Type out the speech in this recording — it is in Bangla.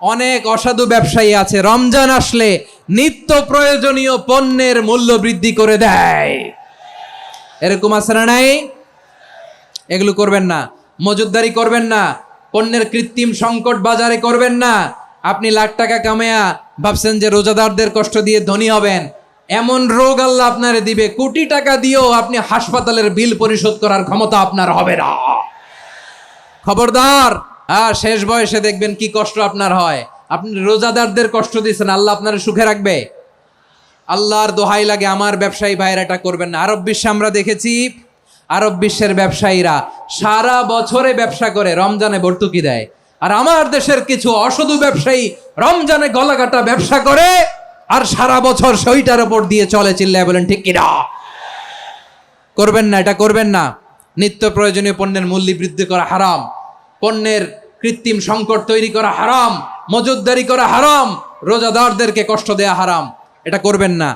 অনেক অসাধু ব্যবসায়ী আছে রমজান আসলে নিত্য প্রয়োজনীয় পণ্যের মূল্য বৃদ্ধি করে দেয়। এরকম আছে না নাই? এগুলো করবেন না, মজুতদারি করবেন না, পণ্যের কৃত্রিম সংকট বাজারে করবেন না। আপনি লাখ টাকা কামায়া ভাবছেন যে রোজাদারদের কষ্ট দিয়ে ধনী হবেন, এমন রোগ আল্লাহ আপনারে দিবে, কোটি টাকা দিয়েও আপনি হাসপাতালের বিল পরিশোধ করার ক্ষমতা আপনার হবে না। খবরদার। শেষ বয়সে দেখবেন কি কষ্ট আপনার হয়। আপনি রোজাদারদের কষ্ট দিচ্ছেন, আল্লাহ আপনার সুখে রাখবে? আল্লাহর দোহাই লাগে আমার ব্যবসায়ী ভাইয়েরা এটা করবেন না। আরব বিশ্বে আমরা দেখেছি, আরব বিশ্বের ব্যবসায়ীরা সারা বছরে ব্যবসা করে, রমজানে ভর্তুকি দেয়। আর আমার দেশের কিছু অসাধু ব্যবসায়ী রমজানে গলাকাটা ব্যবসা করে আর সারা বছর সেইটার উপর দিয়ে চলে। চিল্লায় বলেন ঠিক কিনা? করবেন না, এটা করবেন না। নিত্য প্রয়োজনীয় পণ্যের মূল্য বৃদ্ধি করা হারাম, পণ্যের কৃত্রিম সংকট তৈরি করা হারাম, মজুতদারি করা হারাম, রোজাদারদেরকে কষ্ট দেয়া হারাম। এটা করবেন না।